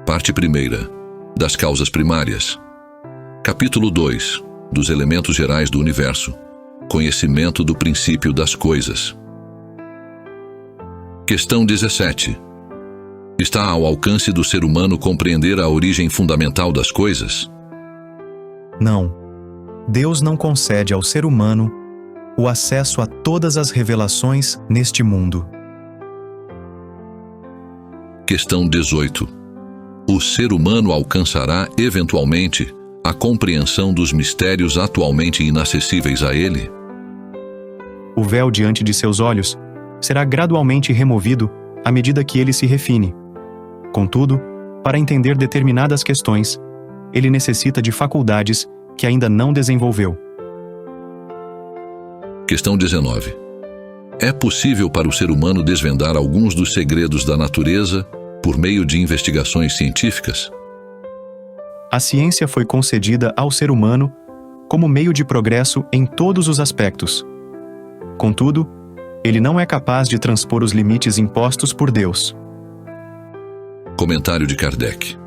Parte 1. Das causas primárias. Capítulo 2. Dos elementos gerais do universo. Conhecimento do princípio das coisas. Questão 17. Está ao alcance do ser humano compreender a origem fundamental das coisas? Não. Deus não concede ao ser humano o acesso a todas as revelações neste mundo. Questão 18. O ser humano alcançará, eventualmente, a compreensão dos mistérios atualmente inacessíveis a ele? O véu diante de seus olhos será gradualmente removido à medida que ele se refine. Contudo, para entender determinadas questões, ele necessita de faculdades que ainda não desenvolveu. Questão 19. É possível para o ser humano desvendar alguns dos segredos da natureza por meio de investigações científicas? A ciência foi concedida ao ser humano como meio de progresso em todos os aspectos. Contudo, ele não é capaz de transpor os limites impostos por Deus. Comentário de Kardec.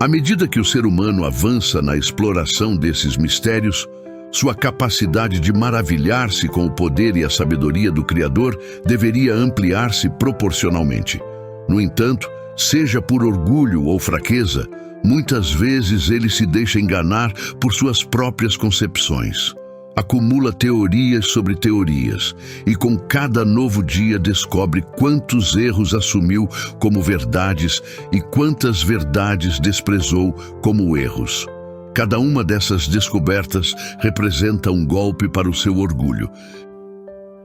À medida que o ser humano avança na exploração desses mistérios, sua capacidade de maravilhar-se com o poder e a sabedoria do Criador deveria ampliar-se proporcionalmente. No entanto, seja por orgulho ou fraqueza, muitas vezes ele se deixa enganar por suas próprias concepções. Acumula teorias sobre teorias e com cada novo dia descobre quantos erros assumiu como verdades e quantas verdades desprezou como erros. Cada uma dessas descobertas representa um golpe para o seu orgulho.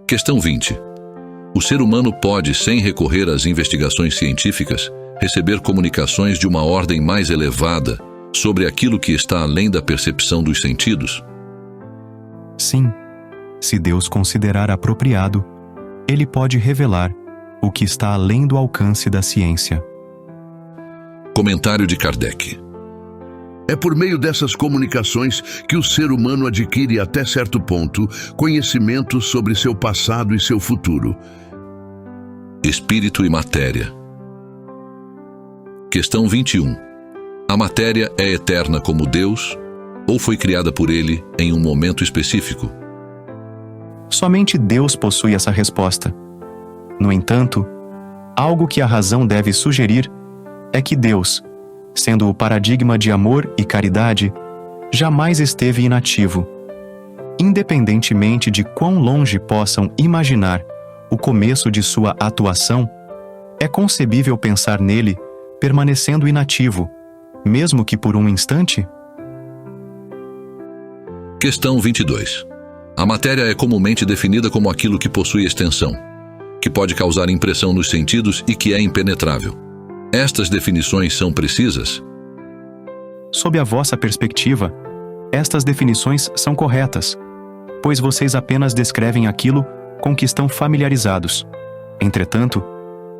Questão 20. O ser humano pode, sem recorrer às investigações científicas, receber comunicações de uma ordem mais elevada sobre aquilo que está além da percepção dos sentidos? Sim, se Deus considerar apropriado, ele pode revelar o que está além do alcance da ciência. Comentário de Kardec. É por meio dessas comunicações que o ser humano adquire até certo ponto conhecimento sobre seu passado e seu futuro. Espírito e matéria. Questão 21. A matéria é eterna como Deus ou foi criada por ele em um momento específico? Somente Deus possui essa resposta. No entanto, algo que a razão deve sugerir é que Deus, sendo o paradigma de amor e caridade, jamais esteve inativo. Independentemente de quão longe possam imaginar o começo de sua atuação, é concebível pensar nele permanecendo inativo, mesmo que por um instante? Questão 22. A matéria é comumente definida como aquilo que possui extensão, que pode causar impressão nos sentidos e que é impenetrável. Estas definições são precisas? Sob a vossa perspectiva, estas definições são corretas, pois vocês apenas descrevem aquilo com que estão familiarizados. Entretanto,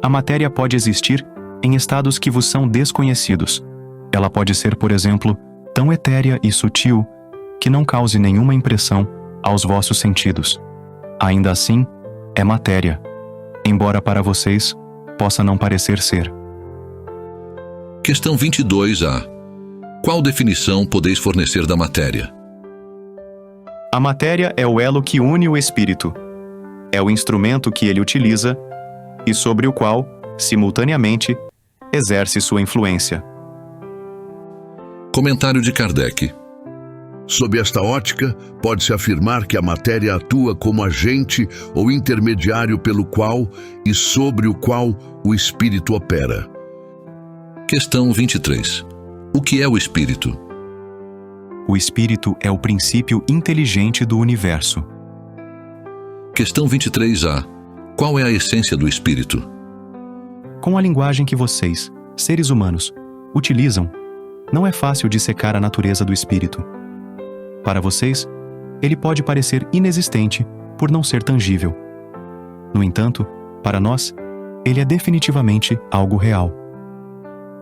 a matéria pode existir em estados que vos são desconhecidos. Ela pode ser, por exemplo, tão etérea e sutil que não cause nenhuma impressão aos vossos sentidos. Ainda assim, é matéria, embora para vocês possa não parecer ser. Questão 22A. Qual definição podeis fornecer da matéria? A matéria é o elo que une o espírito. É o instrumento que ele utiliza e sobre o qual, simultaneamente, exerce sua influência. Comentário de Kardec. Sob esta ótica, pode-se afirmar que a matéria atua como agente ou intermediário pelo qual e sobre o qual o espírito opera. Questão 23. O que é o espírito? O espírito é o princípio inteligente do universo. Questão 23A. Qual é a essência do espírito? Com a linguagem que vocês, seres humanos, utilizam, não é fácil dissecar a natureza do espírito. Para vocês, ele pode parecer inexistente por não ser tangível. No entanto, para nós, ele é definitivamente algo real.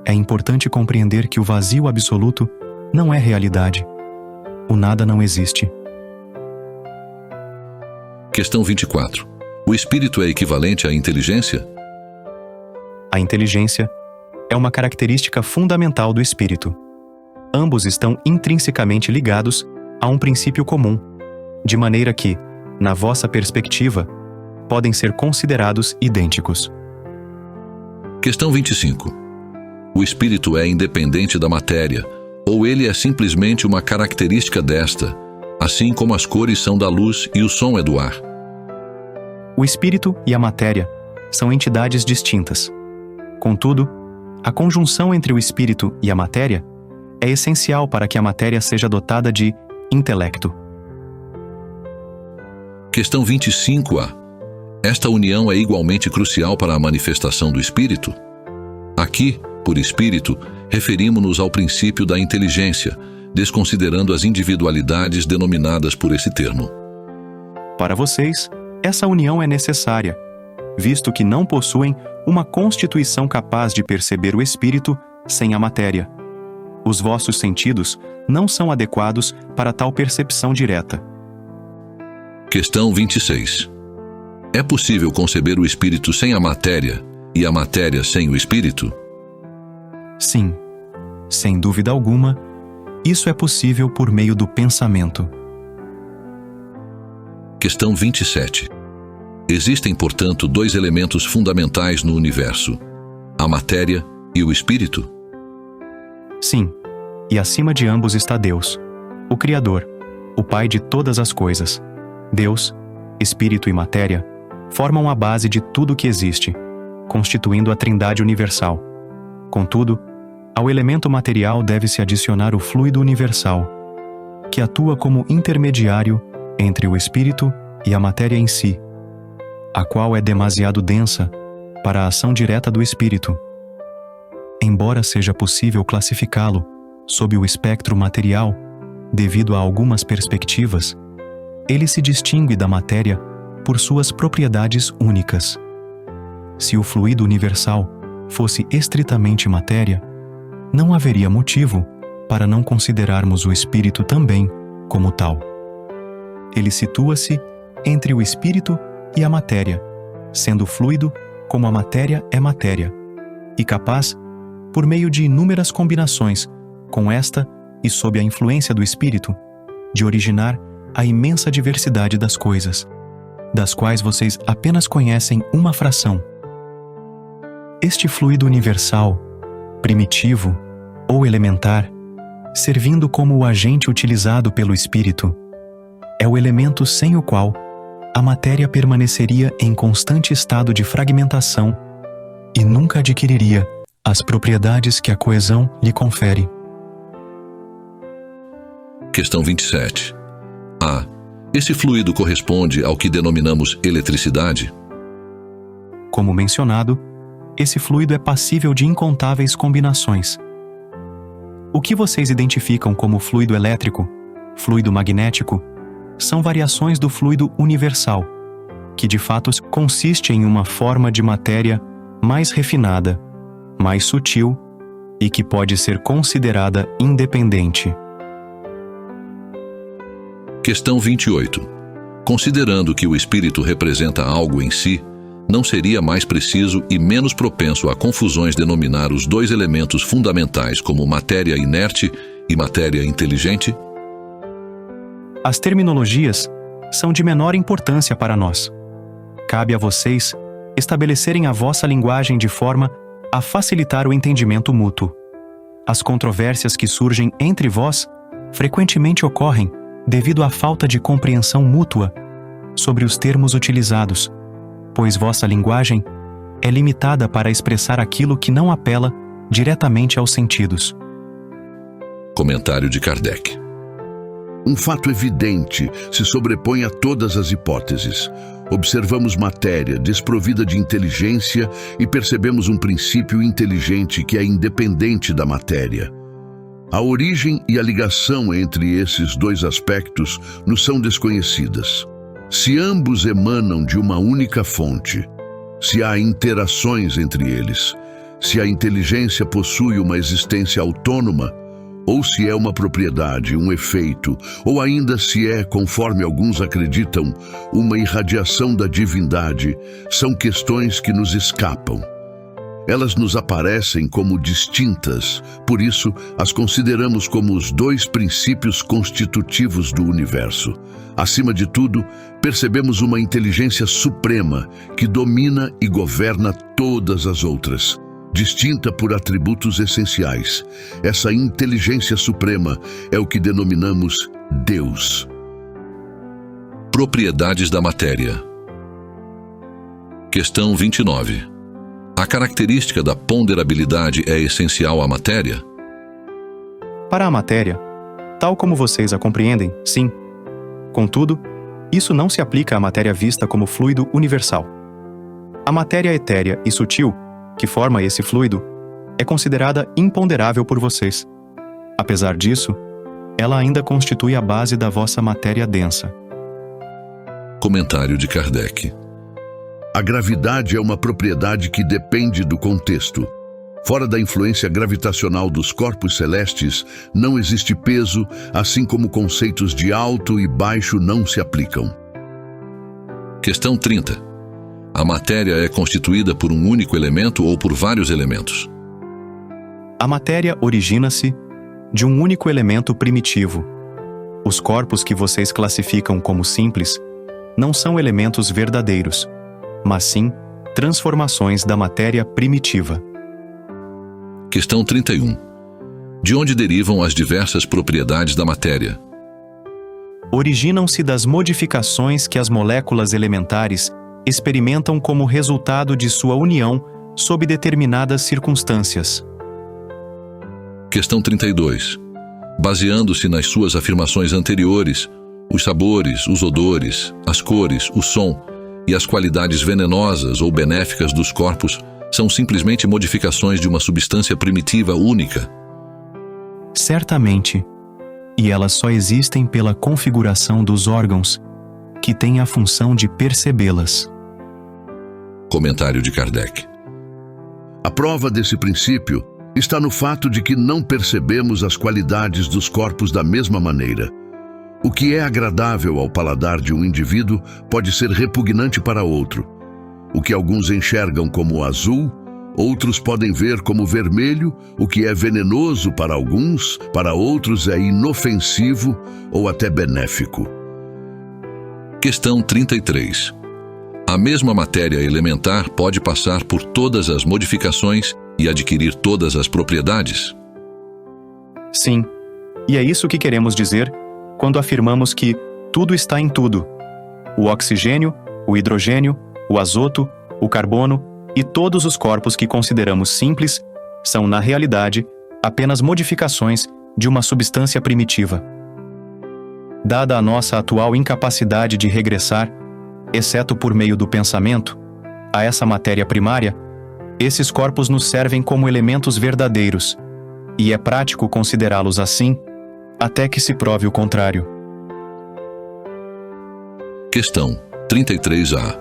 É importante compreender que o vazio absoluto não é realidade. O nada não existe. Questão 24. O espírito é equivalente à inteligência? A inteligência é uma característica fundamental do espírito. Ambos estão intrinsecamente ligados a um princípio comum, de maneira que, na vossa perspectiva, podem ser considerados idênticos. Questão 25. O espírito é independente da matéria, ou ele é simplesmente uma característica desta, assim como as cores são da luz e o som é do ar? O espírito e a matéria são entidades distintas. Contudo, a conjunção entre o espírito e a matéria é essencial para que a matéria seja dotada de intelecto. Questão 25A. Esta união é igualmente crucial para a manifestação do espírito? Aqui, por espírito, referimos-nos ao princípio da inteligência, desconsiderando as individualidades denominadas por esse termo. Para vocês, essa união é necessária, visto que não possuem uma constituição capaz de perceber o espírito sem a matéria. Os vossos sentidos não são adequados para tal percepção direta. Questão 26. É possível conceber o espírito sem a matéria e a matéria sem o espírito? Sim, sem dúvida alguma, isso é possível por meio do pensamento. Questão 27. Existem, portanto, dois elementos fundamentais no universo: a matéria e o espírito? Sim, e acima de ambos está Deus, o Criador, o Pai de todas as coisas. Deus, espírito e matéria formam a base de tudo que existe, constituindo a Trindade universal. Contudo, ao elemento material deve-se adicionar o fluido universal, que atua como intermediário entre o espírito e a matéria em si, a qual é demasiado densa para a ação direta do espírito. Embora seja possível classificá-lo sob o espectro material, devido a algumas perspectivas, ele se distingue da matéria por suas propriedades únicas. Se o fluido universal fosse estritamente matéria, não haveria motivo para não considerarmos o espírito também como tal. Ele situa-se entre o espírito e a matéria, sendo fluido como a matéria é matéria, e capaz, por meio de inúmeras combinações com esta e sob a influência do espírito, de originar a imensa diversidade das coisas, das quais vocês apenas conhecem uma fração. Este fluido universal, primitivo ou elementar, servindo como o agente utilizado pelo espírito, é o elemento sem o qual a matéria permaneceria em constante estado de fragmentação e nunca adquiriria as propriedades que a coesão lhe confere. Questão 27. A. Esse fluido corresponde ao que denominamos eletricidade? Como mencionado, esse fluido é passível de incontáveis combinações. O que vocês identificam como fluido elétrico, fluido magnético, são variações do fluido universal, que de fato consiste em uma forma de matéria mais refinada, mais sutil e que pode ser considerada independente. Questão 28. Considerando que o espírito representa algo em si, não seria mais preciso e menos propenso a confusões denominar os dois elementos fundamentais como matéria inerte e matéria inteligente? As terminologias são de menor importância para nós. Cabe a vocês estabelecerem a vossa linguagem de forma a facilitar o entendimento mútuo. As controvérsias que surgem entre vós frequentemente ocorrem devido à falta de compreensão mútua sobre os termos utilizados, pois vossa linguagem é limitada para expressar aquilo que não apela diretamente aos sentidos. Comentário de Kardec. Um fato evidente se sobrepõe a todas as hipóteses. Observamos matéria desprovida de inteligência e percebemos um princípio inteligente que é independente da matéria. A origem e a ligação entre esses dois aspectos nos são desconhecidas. Se ambos emanam de uma única fonte, se há interações entre eles, se a inteligência possui uma existência autônoma, ou se é uma propriedade, um efeito, ou ainda se é, conforme alguns acreditam, uma irradiação da divindade, são questões que nos escapam. Elas nos aparecem como distintas, por isso as consideramos como os dois princípios constitutivos do universo. Acima de tudo, percebemos uma inteligência suprema que domina e governa todas as outras, distinta por atributos essenciais. Essa inteligência suprema é o que denominamos Deus. Propriedades da matéria. Questão 29. A característica da ponderabilidade é essencial à matéria? Para a matéria, tal como vocês a compreendem, sim. Contudo, isso não se aplica à matéria vista como fluido universal. A matéria etérea e sutil, que forma esse fluido, é considerada imponderável por vocês. Apesar disso, ela ainda constitui a base da vossa matéria densa. Comentário de Kardec. A gravidade é uma propriedade que depende do contexto. Fora da influência gravitacional dos corpos celestes, não existe peso, assim como conceitos de alto e baixo não se aplicam. Questão 30. A matéria é constituída por um único elemento ou por vários elementos? A matéria origina-se de um único elemento primitivo. Os corpos que vocês classificam como simples não são elementos verdadeiros, mas sim transformações da matéria primitiva. Questão 31. De onde derivam as diversas propriedades da matéria? Originam-se das modificações que as moléculas elementares experimentam como resultado de sua união sob determinadas circunstâncias. Questão 32. Baseando-se nas suas afirmações anteriores, os sabores, os odores, as cores, o som e as qualidades venenosas ou benéficas dos corpos são simplesmente modificações de uma substância primitiva única? Certamente. E elas só existem pela configuração dos órgãos, que têm a função de percebê-las. Comentário de Kardec. A prova desse princípio está no fato de que não percebemos as qualidades dos corpos da mesma maneira. O que é agradável ao paladar de um indivíduo pode ser repugnante para outro. O que alguns enxergam como azul, outros podem ver como vermelho. O que é venenoso para alguns, para outros é inofensivo ou até benéfico. Questão 33. A mesma matéria elementar pode passar por todas as modificações e adquirir todas as propriedades? Sim, e é isso que queremos dizer quando afirmamos que tudo está em tudo. O oxigênio, o hidrogênio, o azoto, o carbono e todos os corpos que consideramos simples são, na realidade, apenas modificações de uma substância primitiva. Dada a nossa atual incapacidade de regressar, exceto por meio do pensamento, a essa matéria primária, esses corpos nos servem como elementos verdadeiros, e é prático considerá-los assim, até que se prove o contrário. Questão 33A.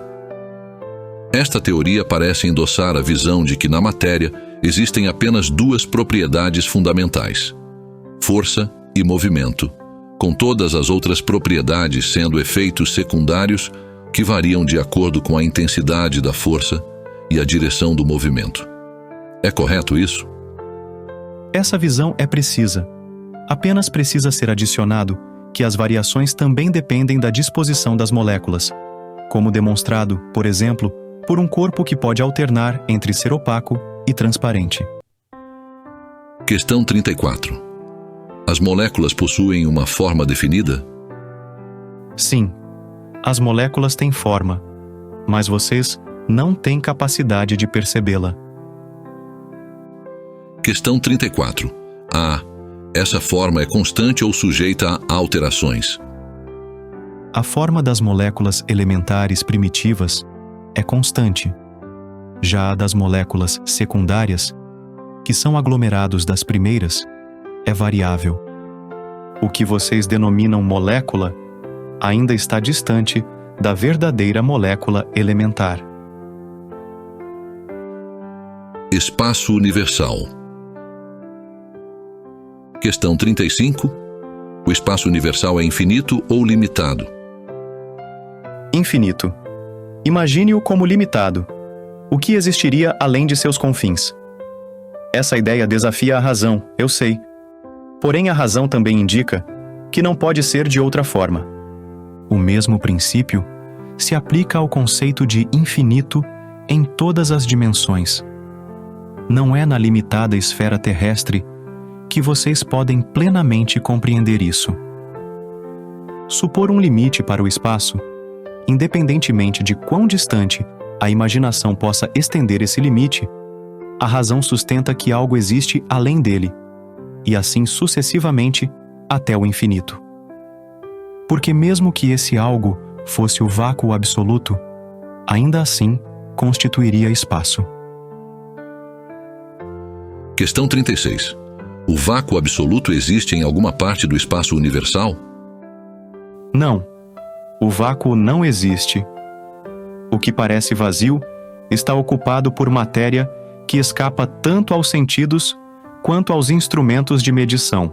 Esta teoria parece endossar a visão de que na matéria existem apenas duas propriedades fundamentais: força e movimento, com todas as outras propriedades sendo efeitos secundários que variam de acordo com a intensidade da força e a direção do movimento. É correto isso? Essa visão é precisa. Apenas precisa ser adicionado que as variações também dependem da disposição das moléculas, como demonstrado, por exemplo, por um corpo que pode alternar entre ser opaco e transparente. Questão 34. As moléculas possuem uma forma definida? Sim, as moléculas têm forma, mas vocês não têm capacidade de percebê-la. Questão 34. Essa forma é constante ou sujeita a alterações? A forma das moléculas elementares primitivas é constante. Já a das moléculas secundárias, que são aglomerados das primeiras, é variável. O que vocês denominam molécula ainda está distante da verdadeira molécula elementar. Espaço universal. Questão 35. O espaço universal é infinito ou limitado? Infinito. Imagine-o como limitado. O que existiria além de seus confins? Essa ideia desafia a razão, eu sei. Porém, a razão também indica que não pode ser de outra forma. O mesmo princípio se aplica ao conceito de infinito em todas as dimensões. Não é na limitada esfera terrestre que vocês podem plenamente compreender isso. Supor um limite para o espaço, independentemente de quão distante a imaginação possa estender esse limite, a razão sustenta que algo existe além dele, e assim sucessivamente até o infinito. Porque mesmo que esse algo fosse o vácuo absoluto, ainda assim constituiria espaço. Questão 36. O vácuo absoluto existe em alguma parte do espaço universal? Não, o vácuo não existe. O que parece vazio está ocupado por matéria que escapa tanto aos sentidos quanto aos instrumentos de medição.